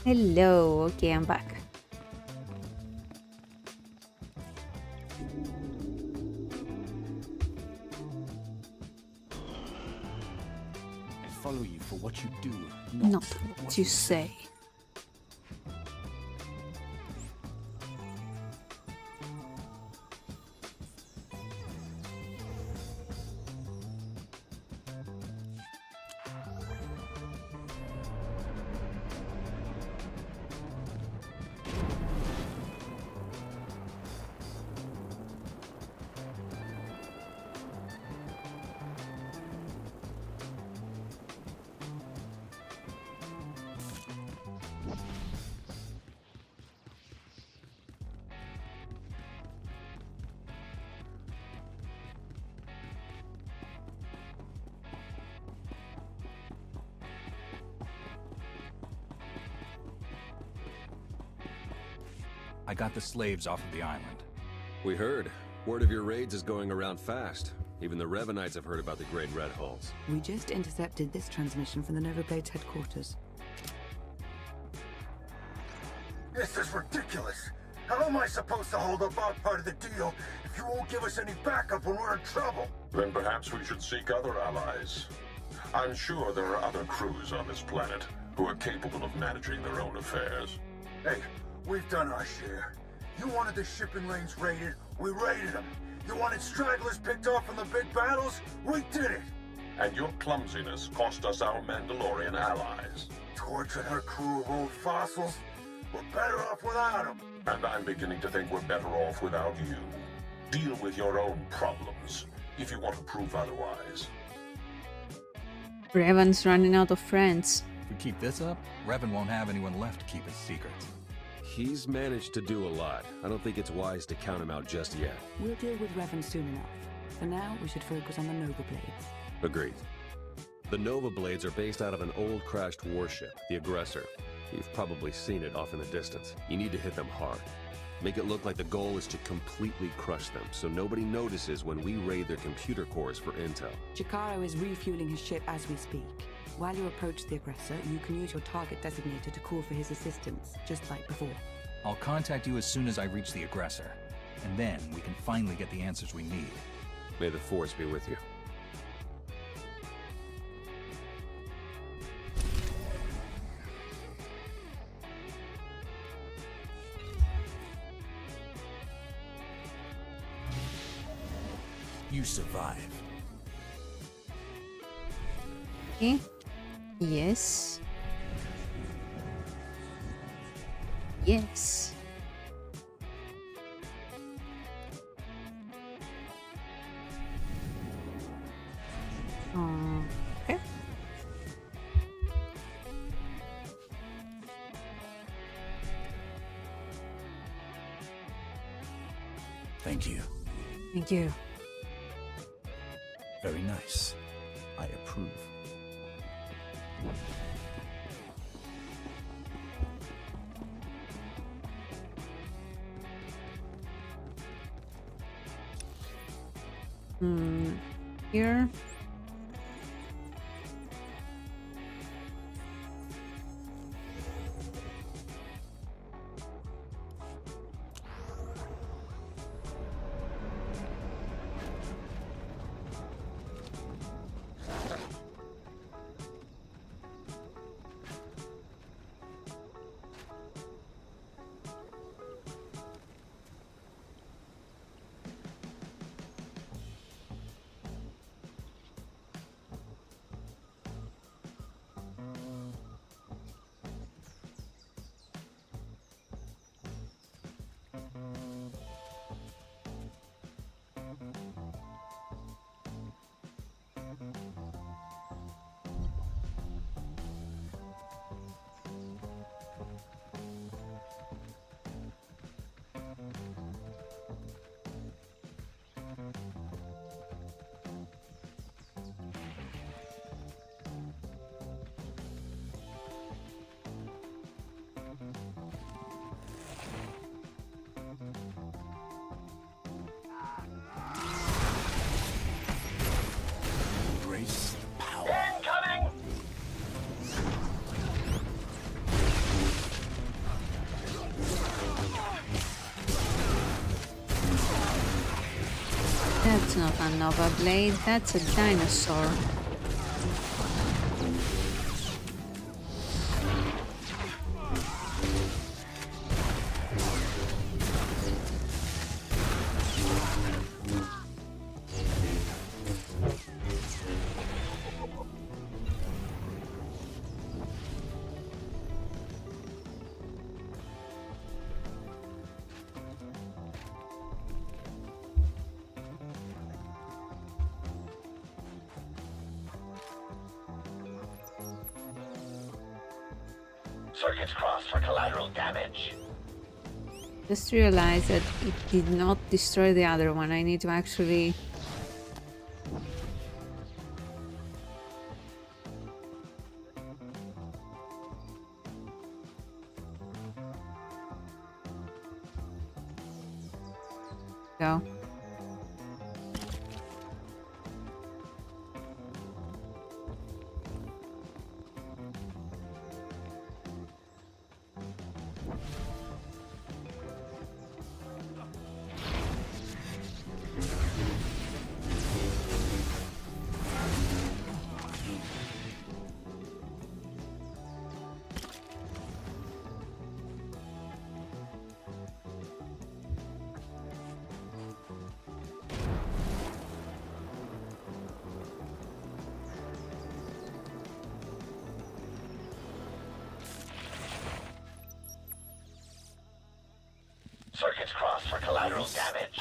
Hello. Okay, I'm back. I follow you for what you do, Not what you say. I got the slaves off of the island. We heard. Word of your raids is going around fast. Even the Revanites have heard about the Great Red Hulls. We just intercepted this transmission from the Nova Blades headquarters. This is ridiculous. How am I supposed to hold up our part of the deal if you won't give us any backup when we're in trouble? Then perhaps we should seek other allies. I'm sure there are other crews on this planet who are capable of managing their own affairs. Hey, we've done our share. You wanted the shipping lanes raided, we raided them. You wanted stragglers picked off from the big battles, we did it. And your clumsiness cost us our Mandalorian allies. Torturing our crew of old fossils, we're better off without them. And I'm beginning to think we're better off without you. Deal with your own problems, if you want to prove otherwise. Revan's running out of friends. If we keep this up, Revan won't have anyone left to keep his secrets. He's managed to do a lot. I don't think it's wise to count him out just yet. We'll deal with Revan soon enough. For now, we should focus on the Nova Blades. Agreed. The Nova Blades are based out of an old crashed warship, the Aggressor. You've probably seen it off in the distance. You need to hit them hard. Make it look like the goal is to completely crush them, so nobody notices when we raid their computer cores for intel. Chikaro is refueling his ship as we speak. While you approach the aggressor, you can use your target designator to call for his assistance, just like before. I'll contact you as soon as I reach the aggressor. And then we can finally get the answers we need. May the Force be with you. You survived. Okay. Yes. Yes. Okay. Thank you. Thank you. Very nice. I approve. Here. That's not a Nova Blade, that's a dinosaur. Circuits crossed for collateral damage. Just realized that it did not destroy the other one. I need to actually... go. Circuits crossed for collateral damage.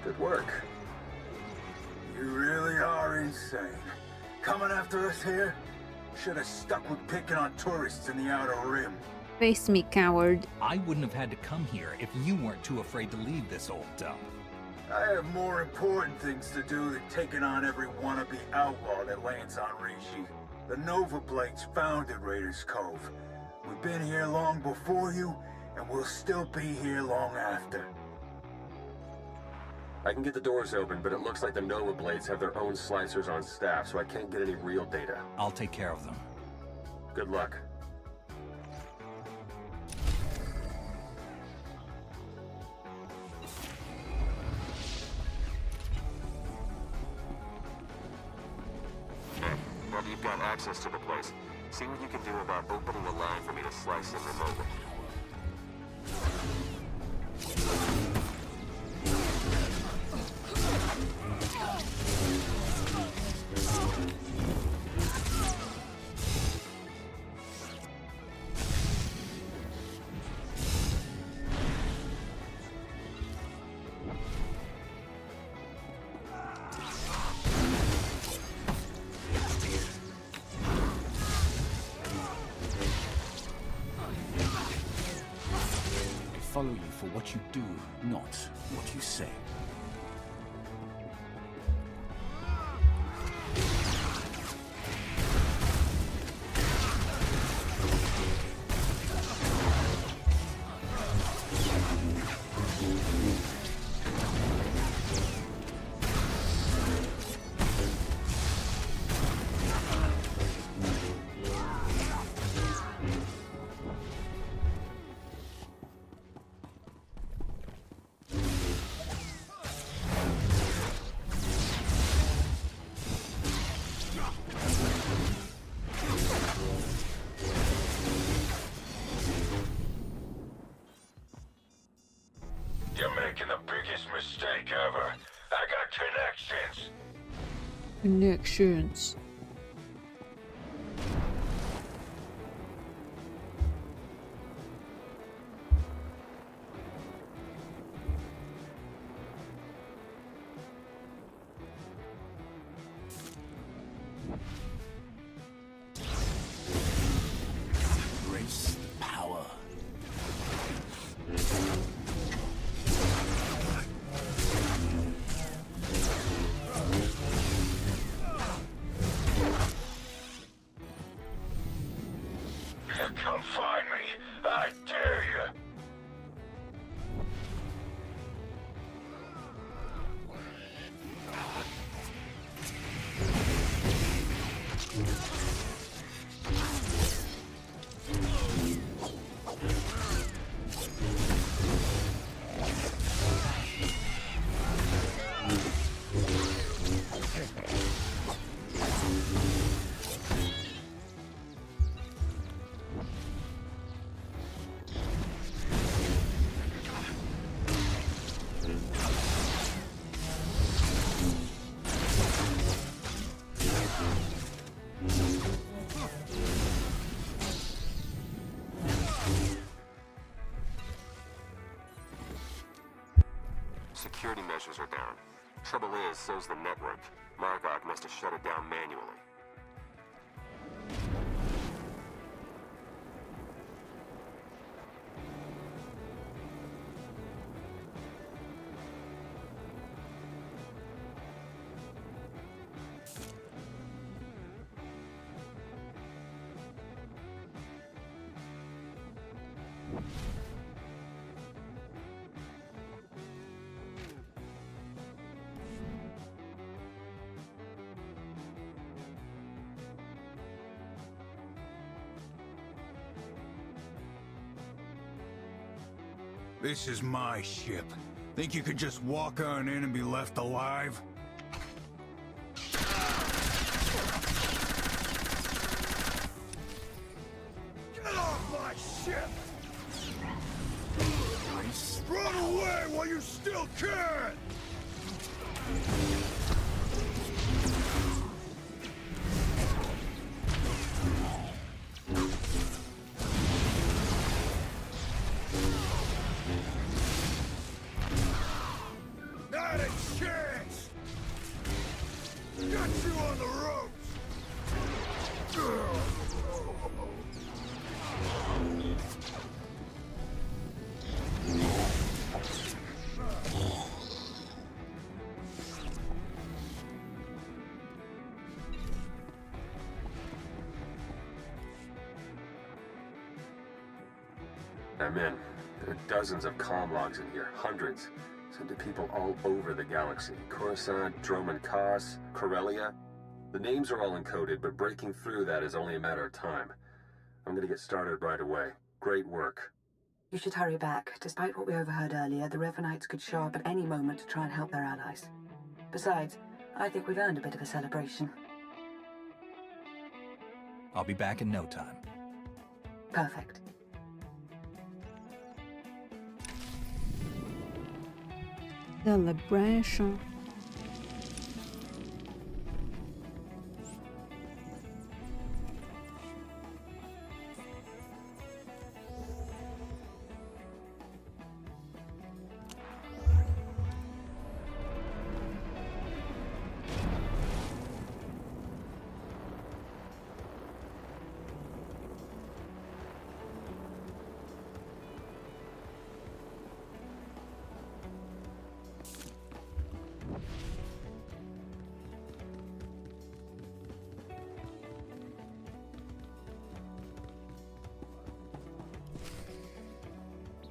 Good work. You really are insane. Coming after us here? Should have stuck with picking on tourists in the Outer Rim. Face me, coward. I wouldn't have had to come here if you weren't too afraid to leave this old dump. I have more important things to do than taking on every wannabe outlaw that lands on Rishi. The Nova Blades founded Raiders Cove. We've been here long before you, and we'll still be here long after. I can get the doors open, but it looks like the Nova Blades have their own slicers on staff, so I can't get any real data. I'll take care of them. Good luck. Now that you've got access to the place, see what you can do about opening a line for me to slice in remotely. Follow you for what you do, not what you say. Connections. Embrace the power. Come find me. I dare you. Security measures are down. Trouble is, so's the network. Margok must have shut it down manually. This is my ship. Think you could just walk on in and be left alive? Get off my ship! Run away while you still can! Not a chance! Got you on the ropes! I'm in. There are dozens of comm logs in here, hundreds. Sent to people all over the galaxy. Coruscant, Droman Kos, Corellia. The names are all encoded, but breaking through that is only a matter of time. I'm gonna get started right away. Great work. You should hurry back. Despite what we overheard earlier, the Revanites could show up at any moment to try and help their allies. Besides, I think we've earned a bit of a celebration. I'll be back in no time. Perfect. Celebration.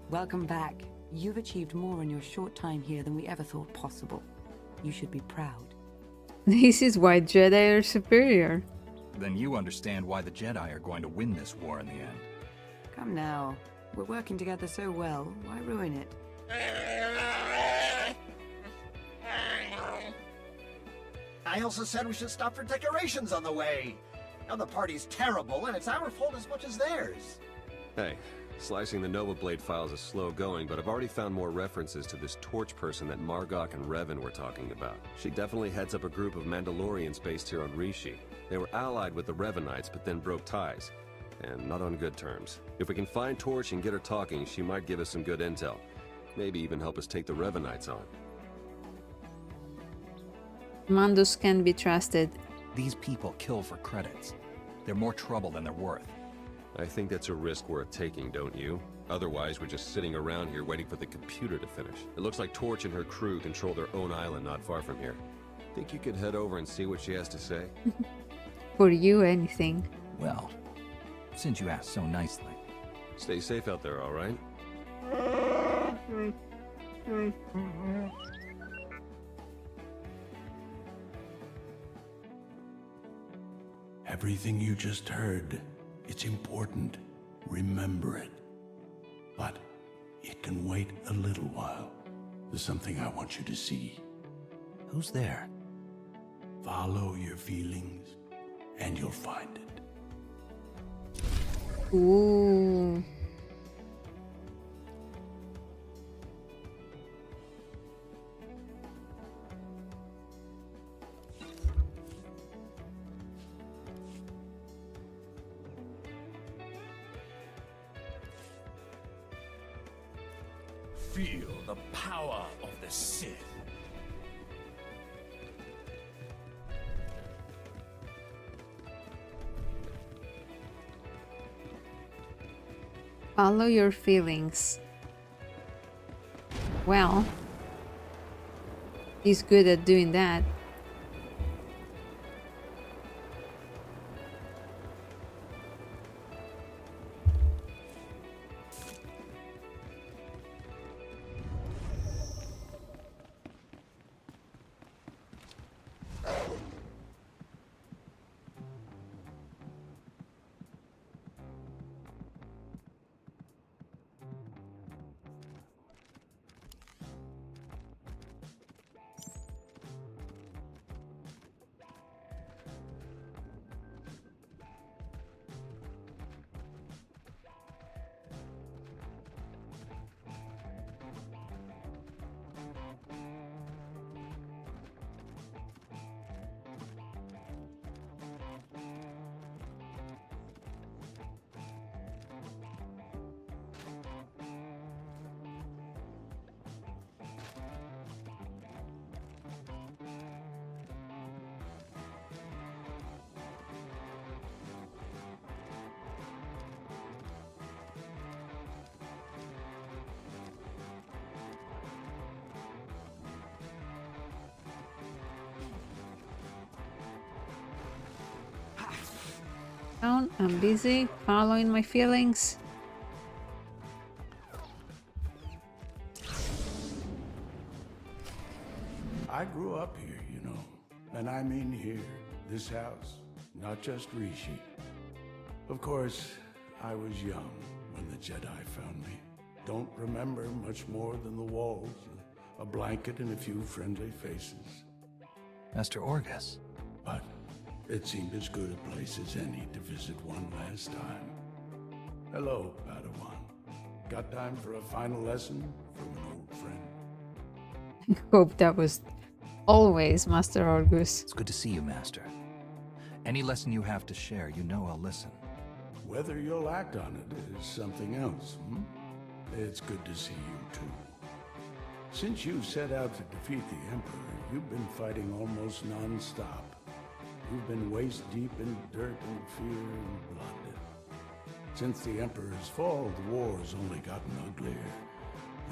Welcome back. You've achieved more in your short time here than we ever thought possible. You should be proud. This is why Jedi are superior. Then you understand why the Jedi are going to win this war in the end. Come now. We're working together so well. Why ruin it? I also said we should stop for decorations on the way. Now the party's terrible, and it's our fault as much as theirs. Hey, Slicing the Nova Blade files is slow going, but I've already found more references to this Torch person that Margok and Revan were talking about. She definitely heads up a group of Mandalorians based here on Rishi. They were allied with the Revanites, but then broke ties. And not on good terms. If we can find Torch and get her talking, she might give us some good intel. Maybe even help us take the Revanites on. Mandus can be trusted. These people kill for credits. They're more trouble than they're worth. I think that's a risk worth taking, don't you? Otherwise, we're just sitting around here waiting for the computer to finish. It looks like Torch and her crew control their own island not far from here. Think you could head over and see what she has to say? For you, anything. Well, since you asked so nicely. Stay safe out there, all right? Everything you just heard, it's important. Remember it. But it can wait a little while. There's something I want you to see. Who's there? Follow your feelings, and you'll find it. Ooh. Feel the power of the Sith. Follow your feelings. Well, he's good at doing that. I'm busy following my feelings. I grew up here, you know. And I mean here, this house, not just Rishi. Of course, I was young when the Jedi found me. Don't remember much more than the walls, a blanket and a few friendly faces. Master Orgus. But it seemed as good a place as any to visit one last time. Hello, Padawan. Got time for a final lesson from an old friend? Hope that was always Master Orgus. It's good to see you, Master. Any lesson you have to share, you know I'll listen. Whether you'll act on it is something else, It's good to see you, too. Since you set out to defeat the Emperor, you've been fighting almost non-stop. You've been waist-deep in dirt and fear and blood. Since the Emperor's fall, the war's only gotten uglier.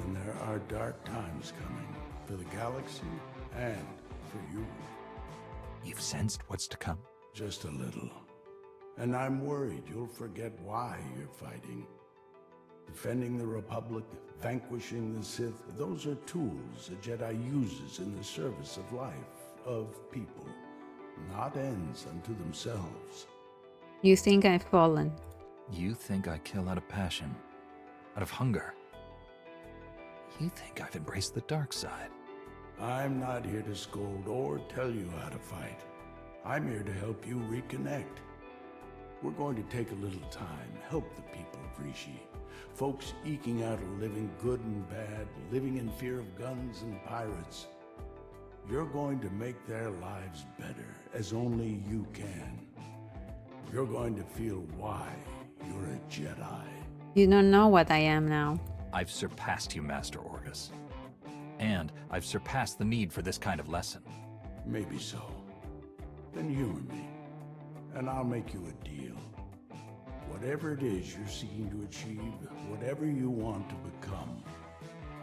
And there are dark times coming for the galaxy and for you. You've sensed what's to come? Just a little. And I'm worried you'll forget why you're fighting. Defending the Republic, vanquishing the Sith, those are tools a Jedi uses in the service of life, of people. Not ends unto themselves. You think I've fallen? You think I kill out of passion, out of hunger. You think I've embraced the dark side. I'm not here to scold or tell you how to fight. I'm here to help you reconnect. We're going to take a little time, help the people of Rishi. Folks eking out a living, good and bad, living in fear of guns and pirates. You're going to make their lives better, as only you can. You're going to feel why you're a Jedi. You don't know what I am now. I've surpassed you, Master Orgus. And I've surpassed the need for this kind of lesson. Maybe so. Then humor me, and I'll make you a deal. Whatever it is you're seeking to achieve, whatever you want to become,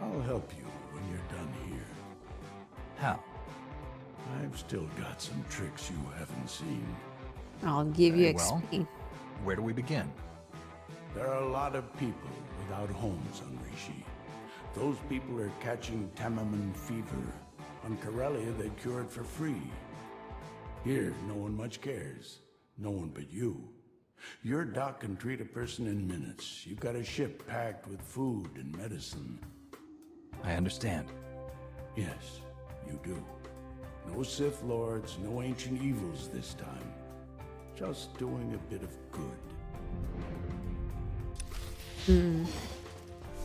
I'll help you when you're done here. How? I've still got some tricks you haven't seen. I'll give you Well, XP. where do we begin? There are a lot of people without homes on Rishi. Those people are catching Tamaman fever. On Corellia, they cure it for free. Here, no one much cares. No one but you. Your doc can treat a person in minutes. You've got a ship packed with food and medicine. I understand. Yes, you do. No Sith Lords, no ancient evils this time. Just doing a bit of good.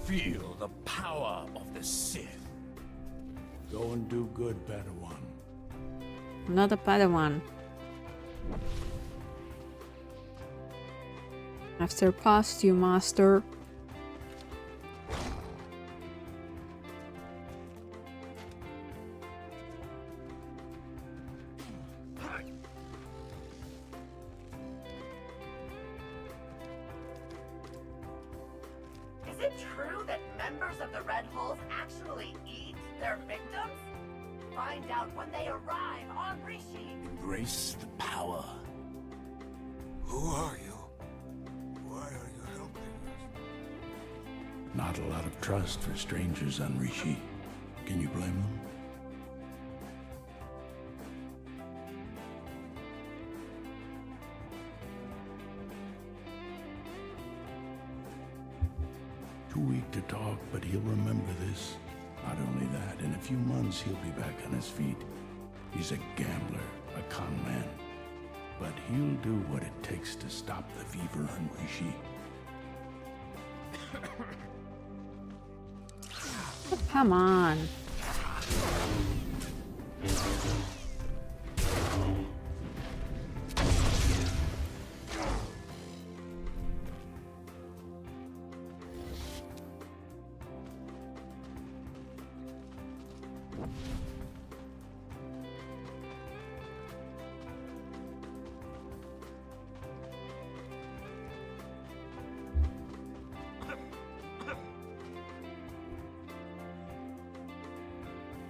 Feel the power of the Sith. Go and do good, Padawan. I'm not a Padawan. I've surpassed you, Master. Is it true that members of the Red Hulls actually eat their victims? Find out when they arrive on Rishi. Embrace the power. Who are you? Why are you helping us? Not a lot of trust for strangers on Rishi. Can you blame them? Too weak to talk, but he'll remember this. Not only that, in a few months he'll be back on his feet. He's a gambler, a con man. But he'll do what it takes to stop the fever on Rishi. Come on.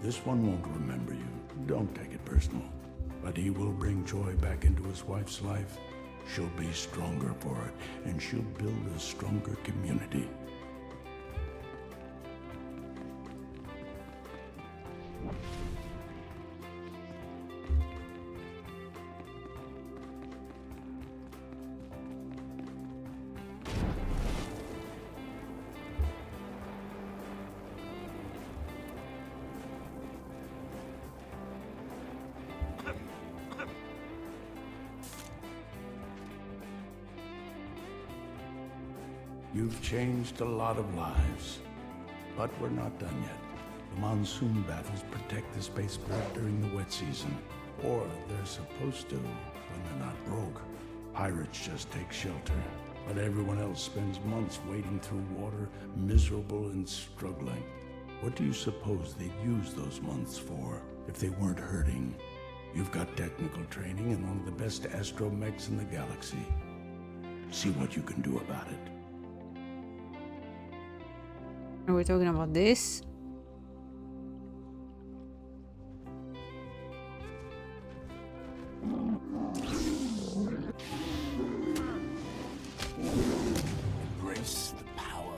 This one won't remember you. Don't take it personal. But he will bring joy back into his wife's life. She'll be stronger for it, and she'll build a stronger community. You've changed a lot of lives, but we're not done yet. The monsoon battles protect the spaceport during the wet season, or they're supposed to when they're not broke. Pirates just take shelter, but everyone else spends months wading through water, miserable and struggling. What do you suppose they'd use those months for if they weren't hurting? You've got technical training and one of the best astromechs in the galaxy. See what you can do about it. Are we talking about this? Embrace the power.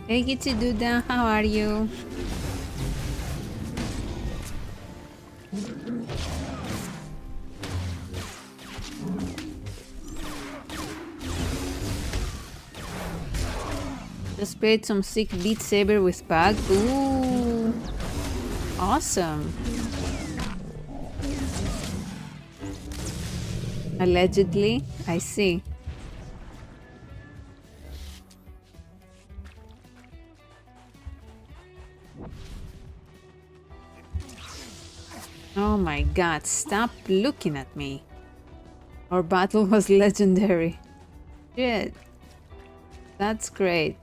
Hey, Gitsi Duda, how are you? Just played some sick Beat Saber with Bug. Ooh, awesome. Allegedly, I see. Oh my god, stop looking at me. Our battle was legendary. Shit. That's great.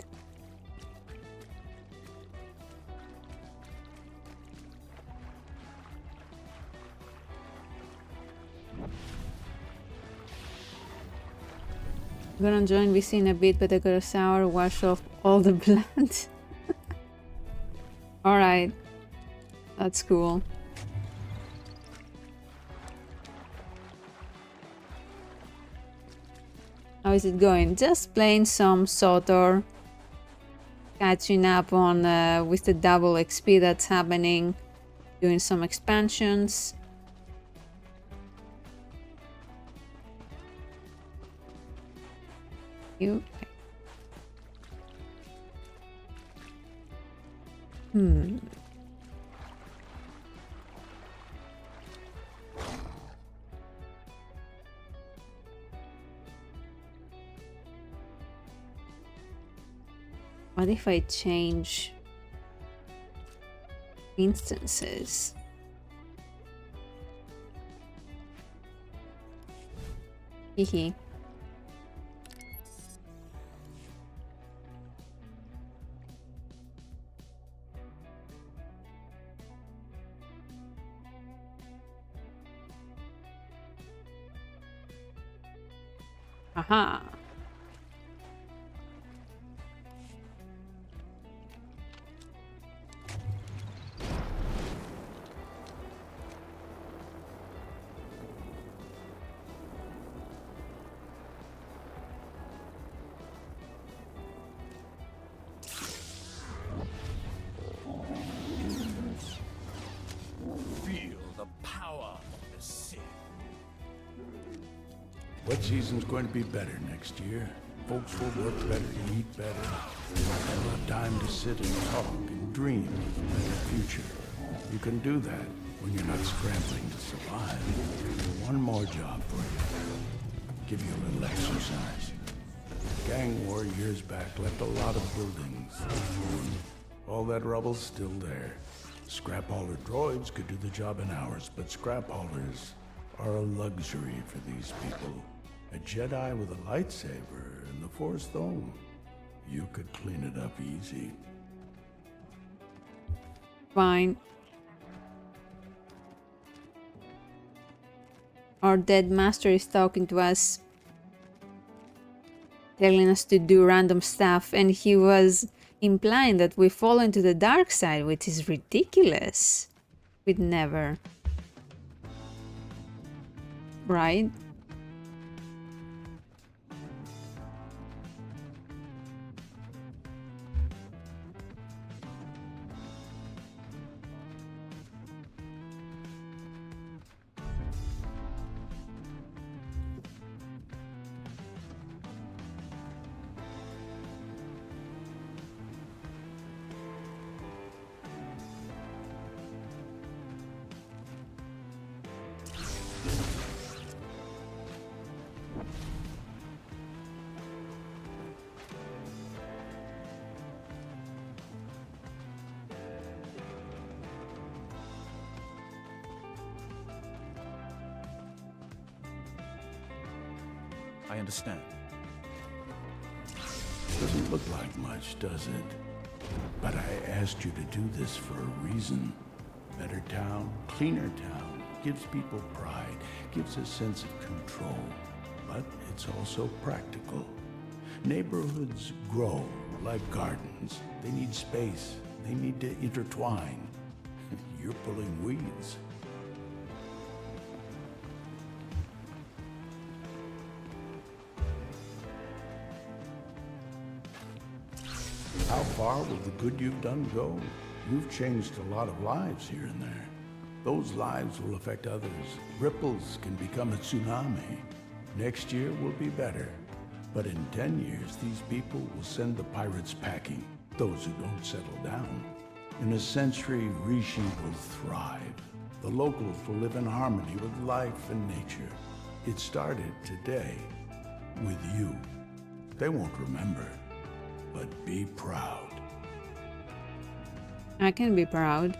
I'm gonna join VC in a bit, but I got a sour wash off all the blood. Alright. That's cool. How is it going? Just playing some SWTOR. Catching up on with the double XP that's happening. Doing some expansions. You. What if I change instances? Hehe. Aha. Feel the power of the Sith. Wet season's going to be better next year. Folks will work better, eat better. They'll have time to sit and talk and dream of a better future. You can do that when you're not scrambling to survive. One more job for you. Give you a little exercise. Gang war years back left a lot of buildings. All that rubble's still there. Scrap hauler droids could do the job in hours, but scrap haulers are a luxury for these people. A Jedi with a lightsaber and the Force Dome. You could clean it up easy. Fine. Our dead master is talking to us, telling us to do random stuff, and he was implying that we fall into the dark side, which is ridiculous. We'd never. Right? I understand. Doesn't look like much, does it? But I asked you to do this for a reason. Better town, cleaner town, gives people pride, gives a sense of control. But it's also practical. Neighborhoods grow like gardens. They need space. They need to intertwine. You're pulling weeds. How far will the good you've done go? You've changed a lot of lives here and there. Those lives will affect others. Ripples can become a tsunami. Next year will be better. But in 10 years, these people will send the pirates packing, those who don't settle down. In a century, Rishi will thrive. The locals will live in harmony with life and nature. It started today with you. They won't remember, but be proud. I can be proud.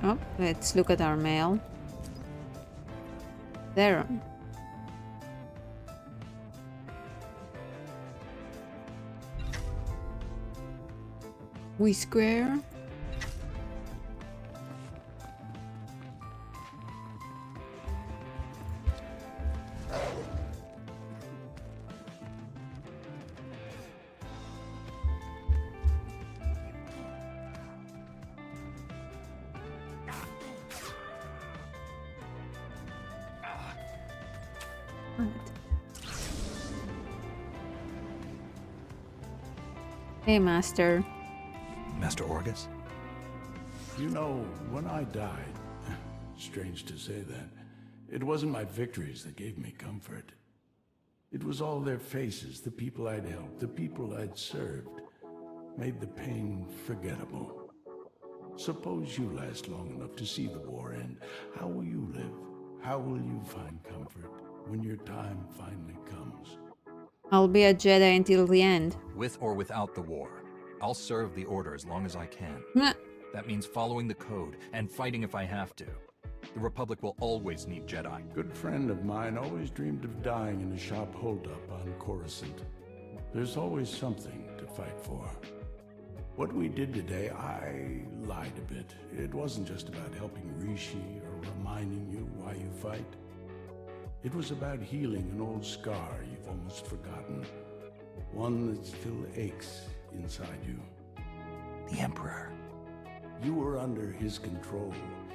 Oh, let's look at our mail. Theron. We square. Hey, Master. Master Orgus? You know, when I died, strange to say that, it wasn't my victories that gave me comfort. It was all their faces, the people I'd helped, the people I'd served, made the pain forgettable. Suppose you last long enough to see the war end. How will you live? How will you find comfort when your time finally comes? I'll be a Jedi until the end. With or without the war, I'll serve the Order as long as I can. That means following the code and fighting if I have to. The Republic will always need Jedi. Good friend of mine always dreamed of dying in a shop holdup on Coruscant. There's always something to fight for. What we did today, I lied a bit. It wasn't just about helping Rishi or reminding you why you fight. It was about healing an old scar you've almost forgotten. One that still aches inside you. The Emperor. You were under his control.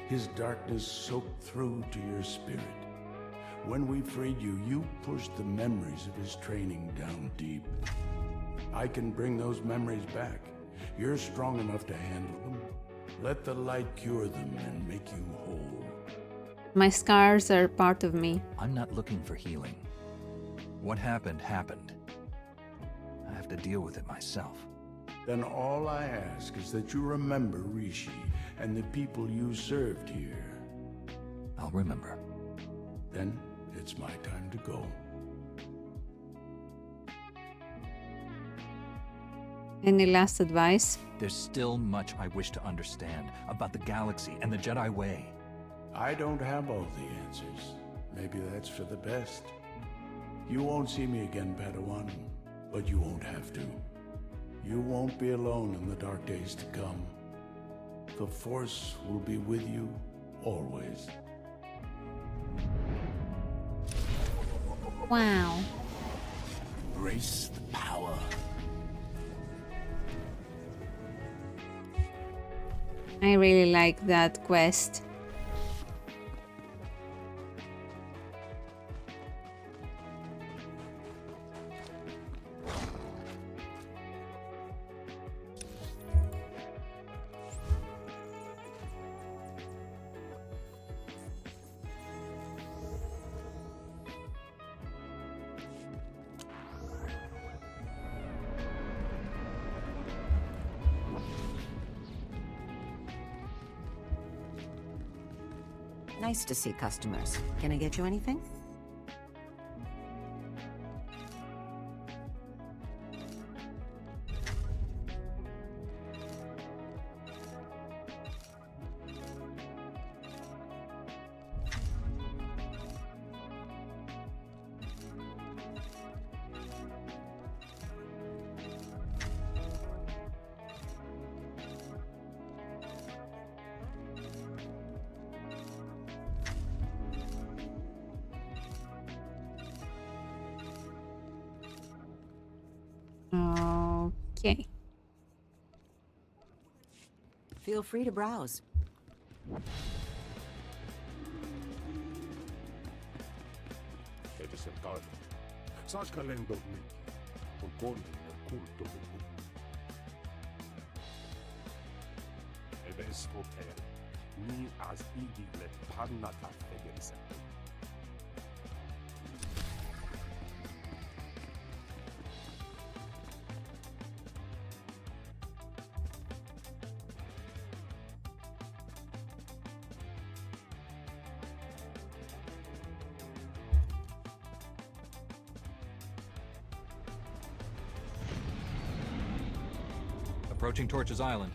His darkness soaked through to your spirit. When we freed you, you pushed the memories of his training down deep. I can bring those memories back. You're strong enough to handle them. Let the light cure them and make you whole. My scars are part of me. I'm not looking for healing. What happened, happened. I have to deal with it myself. Then all I ask is that you remember Rishi and the people you served here. I'll remember. Then it's my time to go. Any last advice? There's still much I wish to understand about the galaxy and the Jedi Way. I don't have all the answers. Maybe that's for the best. You won't see me again, Padawan, but you won't have to. You won't be alone in the dark days to come. The Force will be with you always. Wow. Embrace the power. I really like that quest. Nice to see customers. Can I get you anything? Okay. Feel free to browse. Saas ka lentoon, kun kollinen kulttuuri. SWTOR, niin as igille pannata tegemisen. Approaching Torches Island.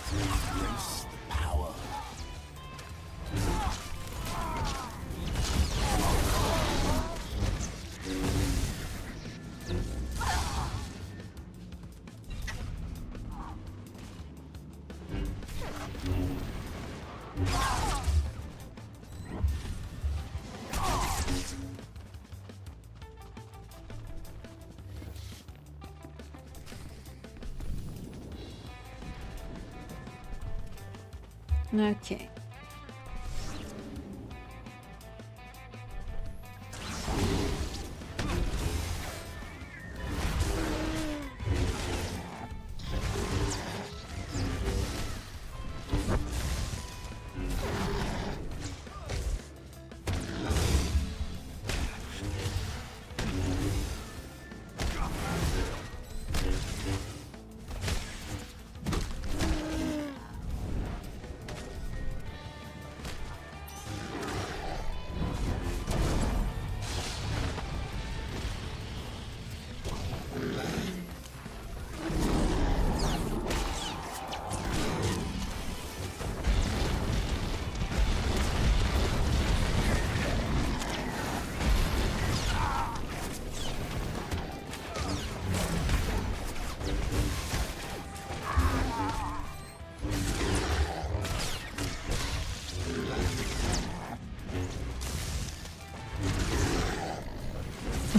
Embrace the power. Okay.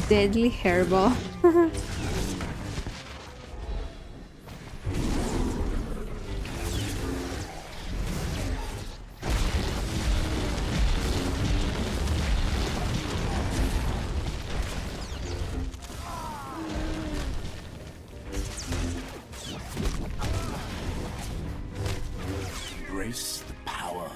Deadly hairball. Embrace the power.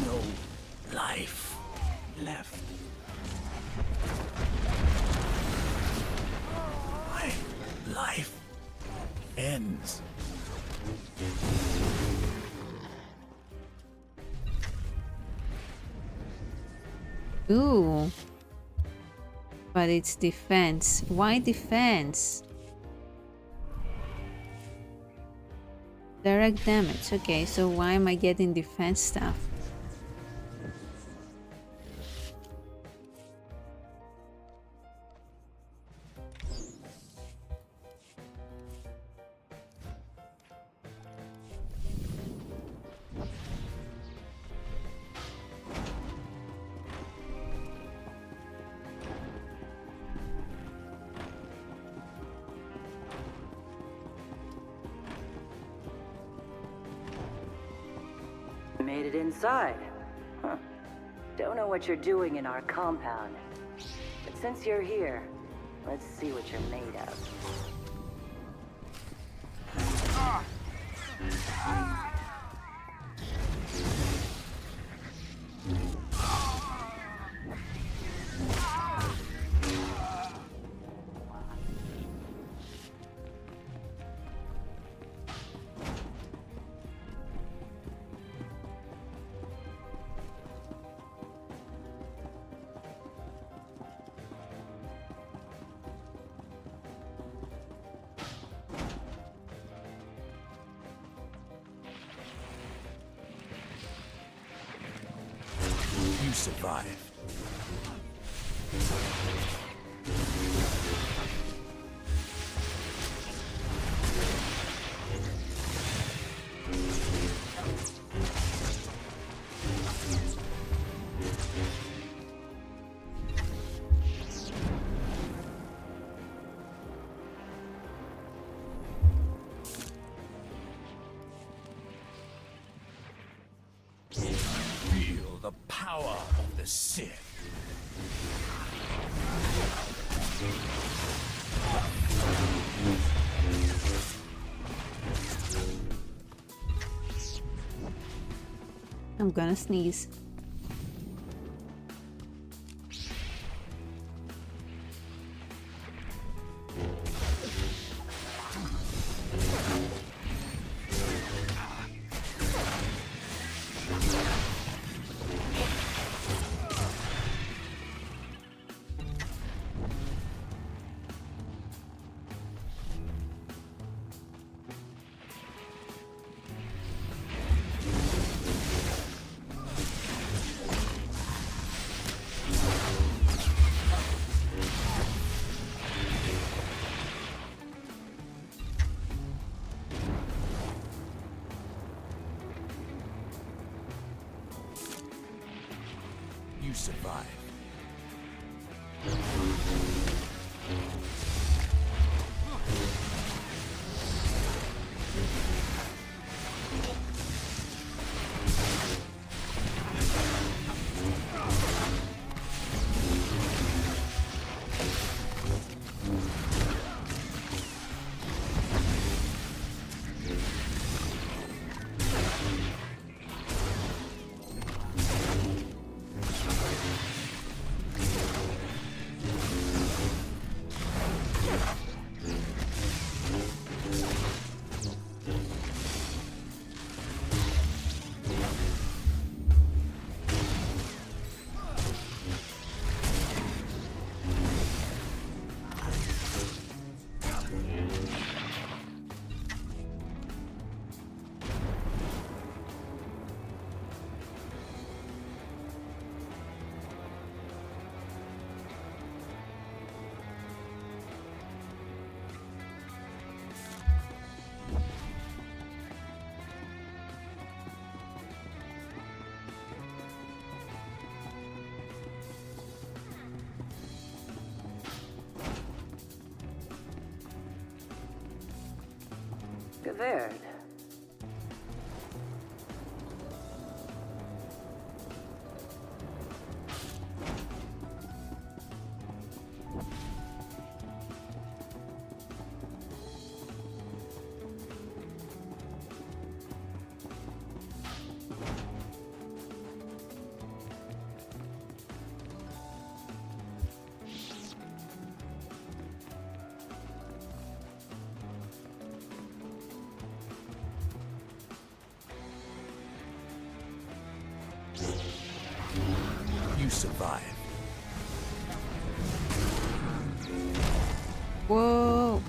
No life left. My life ends. Ooh. But it's defense. Why defense? Direct damage. Okay, so why am I getting defense stuff? Made it inside. don't know what you're doing in our compound, but since you're here, let's see what you're made of. You survived. Feel the power of the Sith. I'm gonna sneeze. You survived. Gewährt. You survived. Whoa.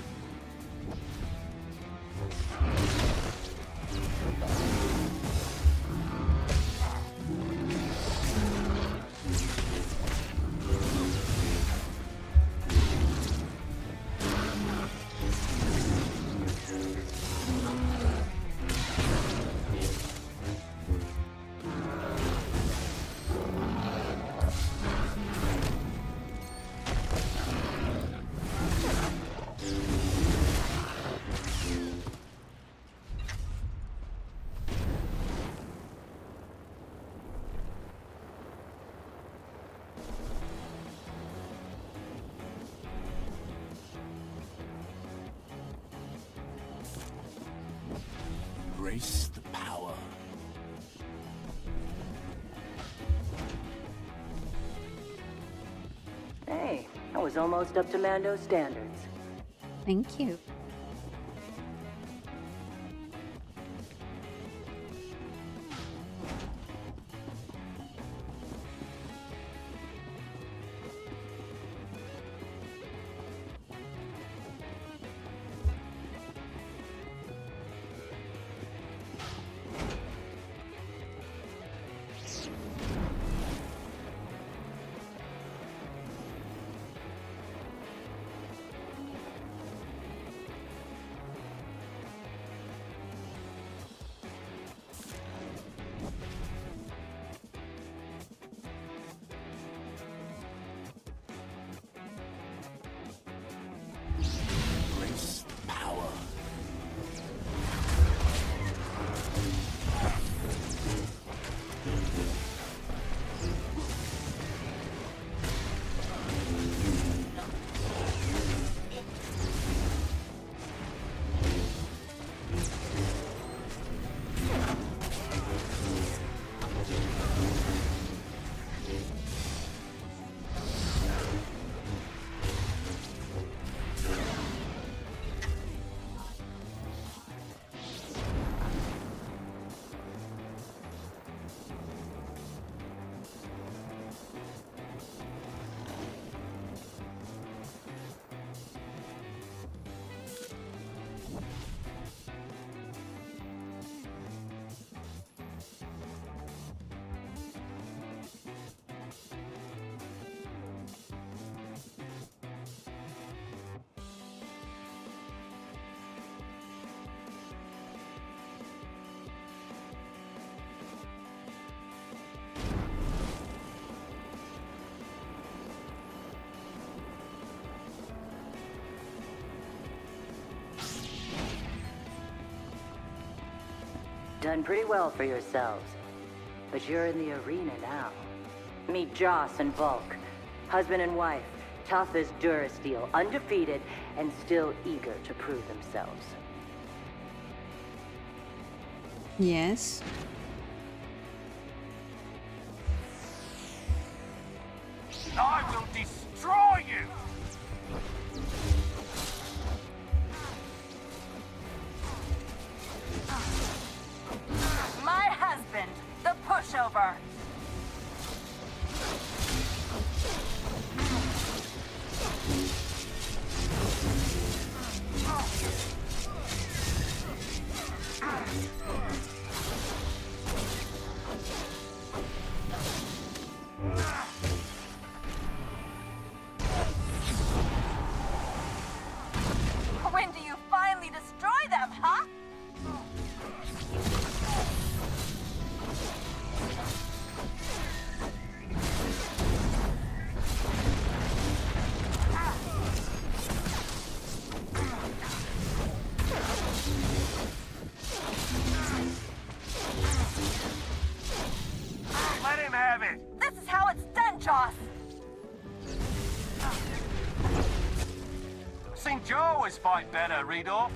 Embrace the power. Hey, I was almost up to Mando standards. Thank you. Embrace the power. Done pretty well for yourselves. But you're in the arena now. Meet Joss and Volk. Husband and wife, tough as Durasteel, undefeated, and still eager to prove themselves. Yes. I will destroy you! My husband, the pushover. When do you finally destroy them, huh? Let him have it! This is how it's done, Joss. Seen Joe always fight better, Redor.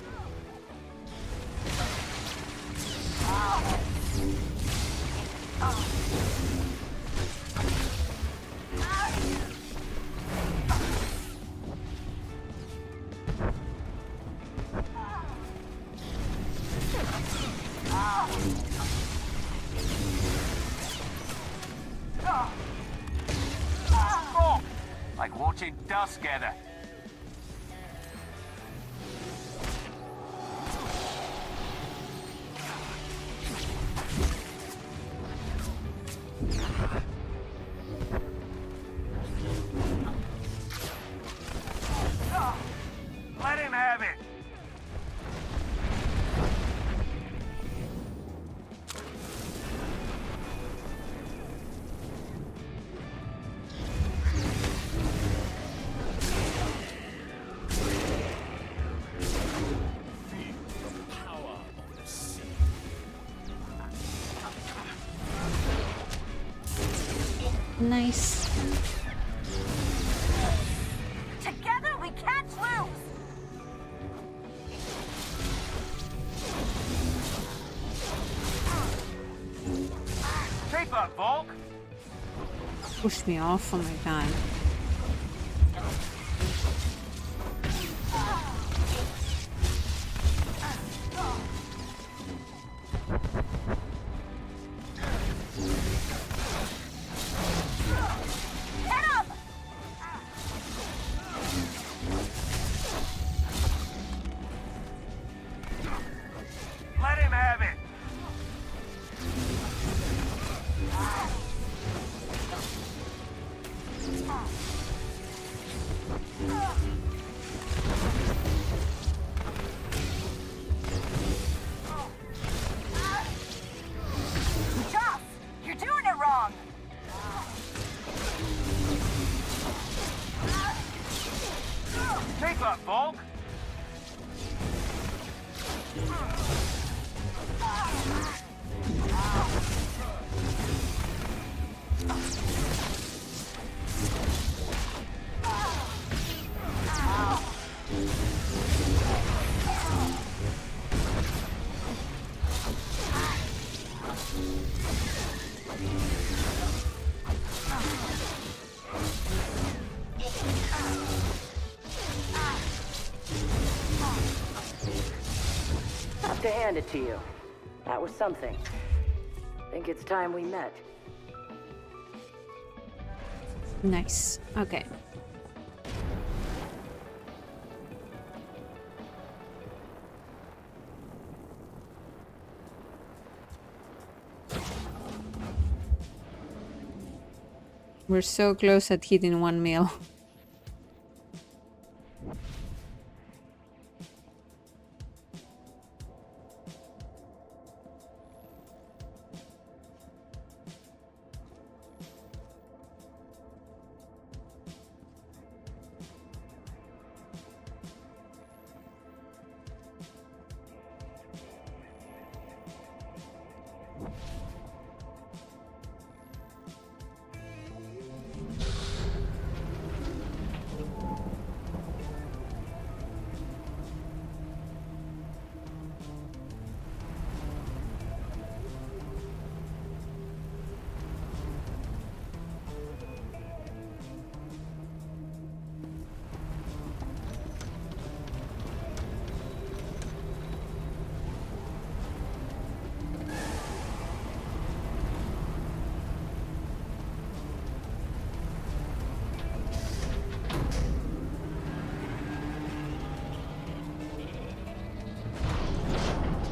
Like watching dust gather. Let him have it! Nice. Together we can't lose. Volk? Push me off, oh my god. Let him have it. Joss, you're doing it wrong. Keep up, Volk. Have to hand it to you. That was something. Think it's time we met. Nice. Okay. We're so close at hitting 1 mil.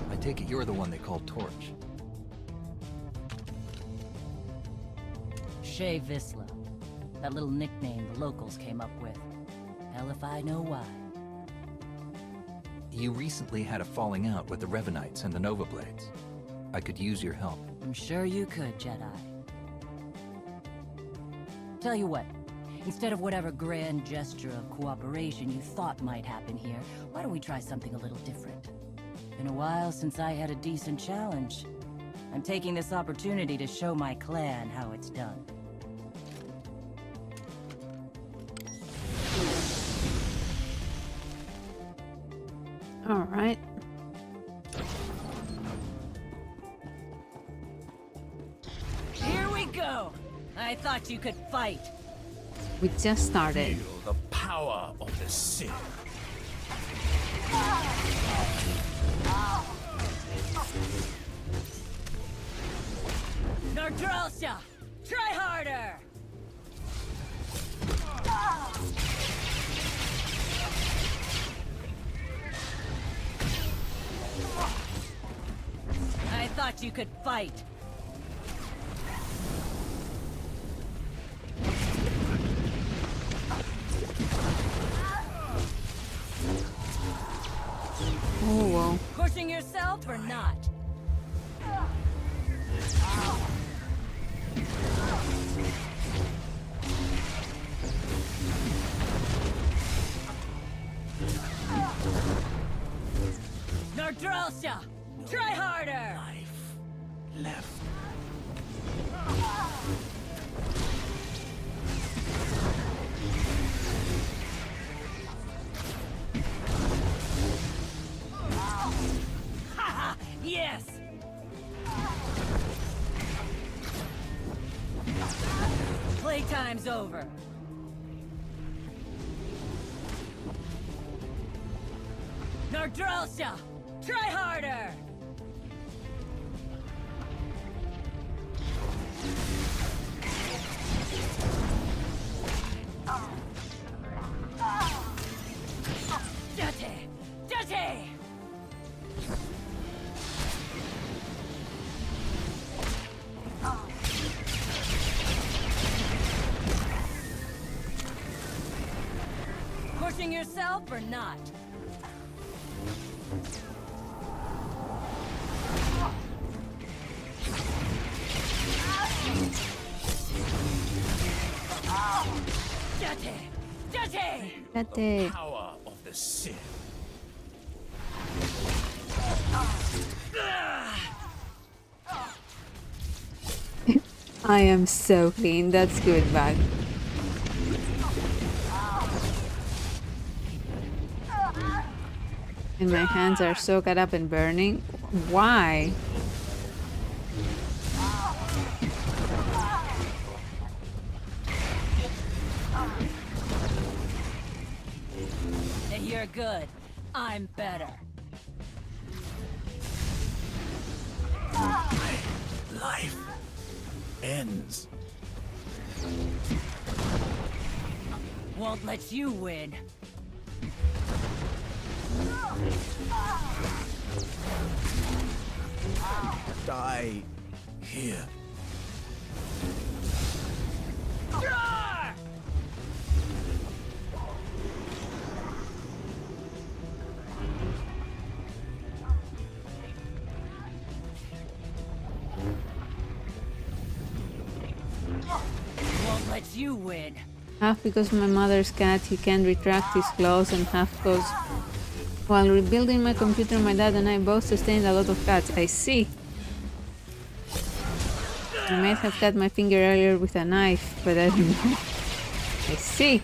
I take it you're the one they call Torch. Shay Visla. That little nickname the locals came up with. Hell if I know why. You recently had a falling out with the Revanites and the Nova Blades. I could use your help. I'm sure you could, Jedi. Tell you what, instead of whatever grand gesture of cooperation you thought might happen here, why don't we try something a little different? Been a while since I had a decent challenge. I'm taking this opportunity to show my clan how it's done. All right. Here we go! I thought you could fight. We just started. Feel the power of the Sith. Nardrosha! Try harder! I thought you could fight. Oh, whoa. Pushing yourself or not? Nardrosha! Try harder! Life left. Yes! time's over. Nardrosha, try harder! Dirty! Dirty! Pushing yourself or not? Dirty! Dirty! Dirty. Power of the Sith. I am so clean. That's good, bug. And my hands are so cut up and burning. Why? Hey, you're good. I'm better. Life ends. Won't let you win. Die here. Won't let you win. Half because my mother's cat, he can't retract his claws, and half because while rebuilding my computer, my dad and I both sustained a lot of cuts. I see. I might have cut my finger earlier with a knife, but I don't know. I see.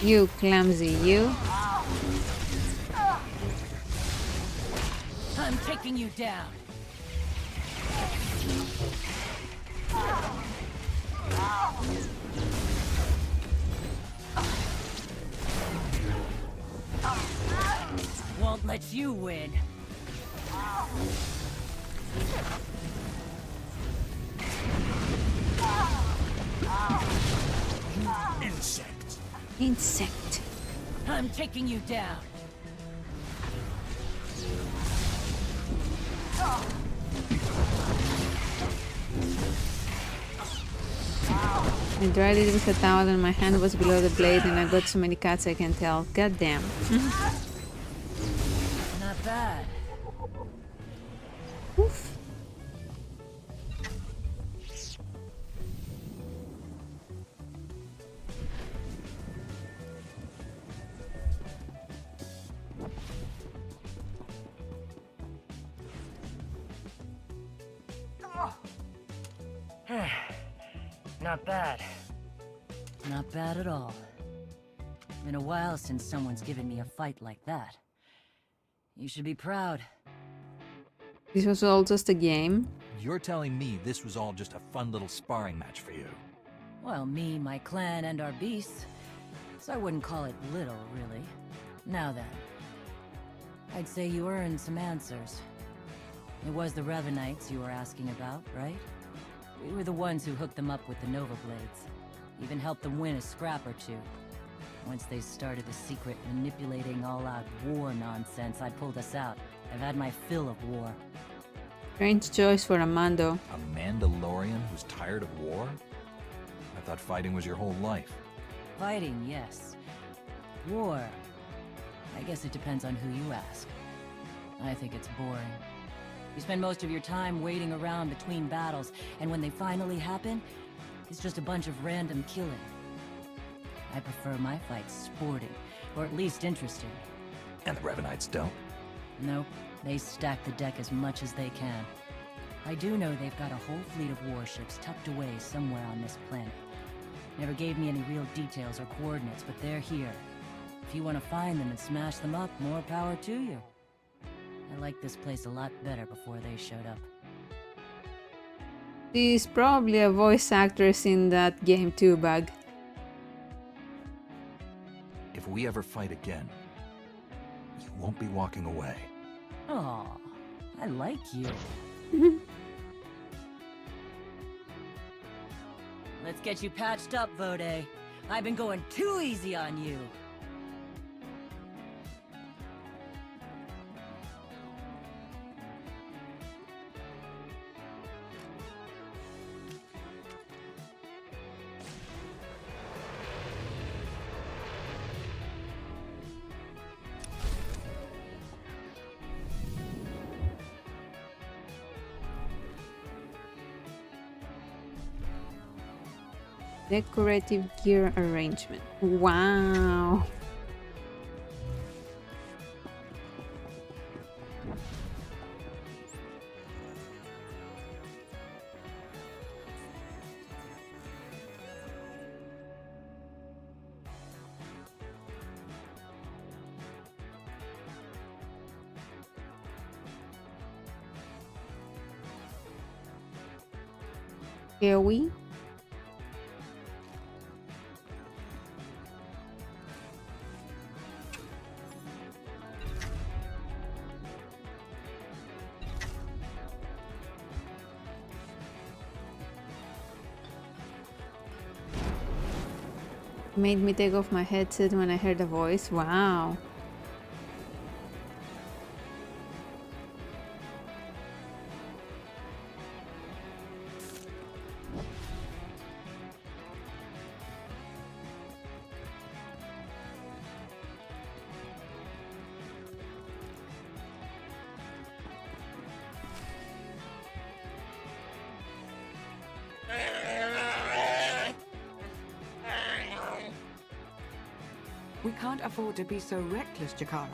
You clumsy you. I'm taking you down. Won't let you win. Insect. Insect. I'm taking you down. I dried it with a towel and my hand was below the blade and I got so many cuts I can tell. God damn. Not bad. Oof. Not bad. Not bad at all. Been a while since someone's given me a fight like that. You should be proud. This was all just a game? You're telling me this was all just a fun little sparring match for you? Well, me, my clan, and our beasts. So I wouldn't call it little, really. Now then. I'd say you earned some answers. It was the Revanites you were asking about, right? We were the ones who hooked them up with the Nova Blades. Even helped them win a scrap or two. Once they started the secret manipulating all-out war nonsense, I pulled us out. I've had my fill of war. Strange choice for a Mando. A Mandalorian who's tired of war? I thought fighting was your whole life. Fighting, yes. War. I guess it depends on who you ask. I think it's boring. You spend most of your time waiting around between battles, and when they finally happen, it's just a bunch of random killing. I prefer my fights sporting, or at least interesting. And the Revanites don't? Nope. They stack the deck as much as they can. I do know they've got a whole fleet of warships tucked away somewhere on this planet. Never gave me any real details or coordinates, but they're here. If you want to find them and smash them up, more power to you. I liked this place a lot better before they showed up. She's probably a voice actress in that game too, Bug. If we ever fight again, you won't be walking away. Aw, I like you. Let's get you patched up, Vode. I've been going too easy on you. Decorative gear arrangement. Wow. Here we made me take off my headset when I heard the voice. Wow. We can't afford to be so reckless, Jakaro.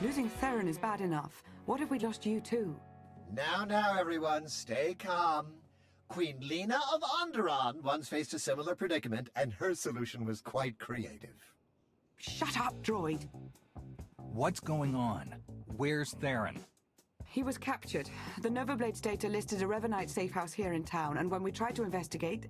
Losing Theron is bad enough. What if we lost you too? Now, everyone, stay calm. Queen Lena of Onderon once faced a similar predicament, and her solution was quite creative. Shut up, droid! What's going on? Where's Theron? He was captured. The Nova Blades data listed a Revanite safe house here in town, and when we tried to investigate...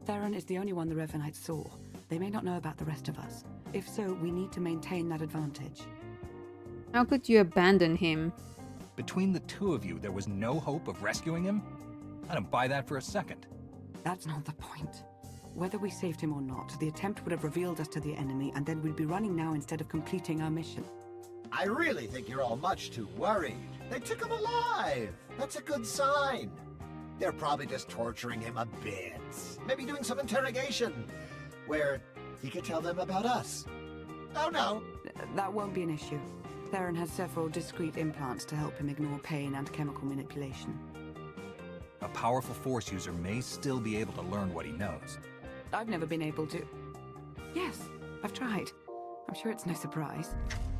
Theron is the only one the Revanites saw. They may not know about the rest of us. If so, we need to maintain that advantage. How could you abandon him? Between the two of you, there was no hope of rescuing him? I don't buy that for a second. That's not the point. Whether we saved him or not, the attempt would have revealed us to the enemy, and then we'd be running now instead of completing our mission. I really think you're all much too worried. They took him alive. That's a good sign. They're probably just torturing him a bit. Maybe doing some interrogation, where he could tell them about us. Oh no. That won't be an issue. Theron has several discrete implants to help him ignore pain and chemical manipulation. A powerful Force user may still be able to learn what he knows. I've never been able to... Yes, I've tried. I'm sure it's no surprise.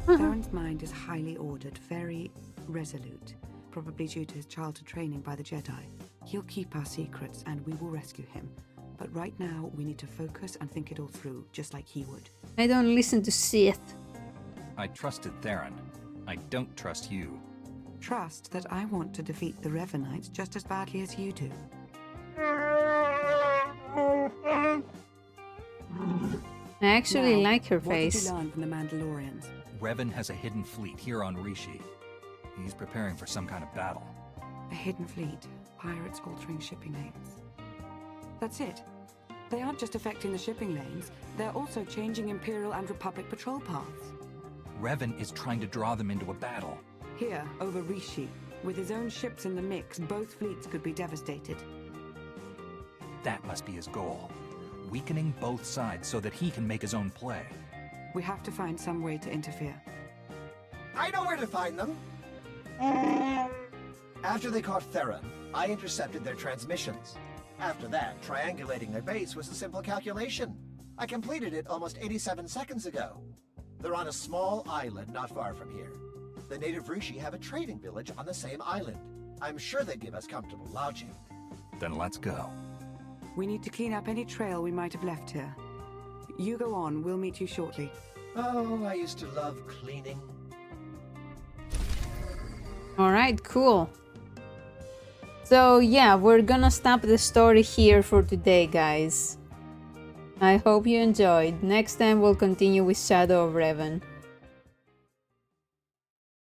Theron's mind is highly ordered, very resolute, probably due to his childhood training by the Jedi. He'll keep our secrets, and we will rescue him. But right now, we need to focus and think it all through, just like he would. I don't listen to Sith. I trusted Theron. I don't trust you. Trust that I want to defeat the Revanites just as badly as you do. I actually like her What face. did you learn from the Mandalorians? Revan has a hidden fleet here on Rishi. He's preparing for some kind of battle. A hidden fleet. Pirates altering shipping lanes. That's it. They aren't just affecting the shipping lanes, they're also changing Imperial and Republic patrol paths. Revan is trying to draw them into a battle. Here, over Rishi, with his own ships in the mix, both fleets could be devastated. That must be his goal. Weakening both sides so that he can make his own play. We have to find some way to interfere. I know where to find them. After they caught Theron, I intercepted their transmissions. After that, triangulating their base was a simple calculation. I completed it almost 87 seconds ago. They're on a small island not far from here. The native Rishi have a trading village on the same island. I'm sure they'd give us comfortable lodging. Then let's go. We need to clean up any trail we might have left here. You go on, we'll meet you shortly. Oh, I used to love cleaning. Alright, cool. So yeah, we're gonna stop the story here for today, guys. I hope you enjoyed. Next time we'll continue with Shadow of Revan.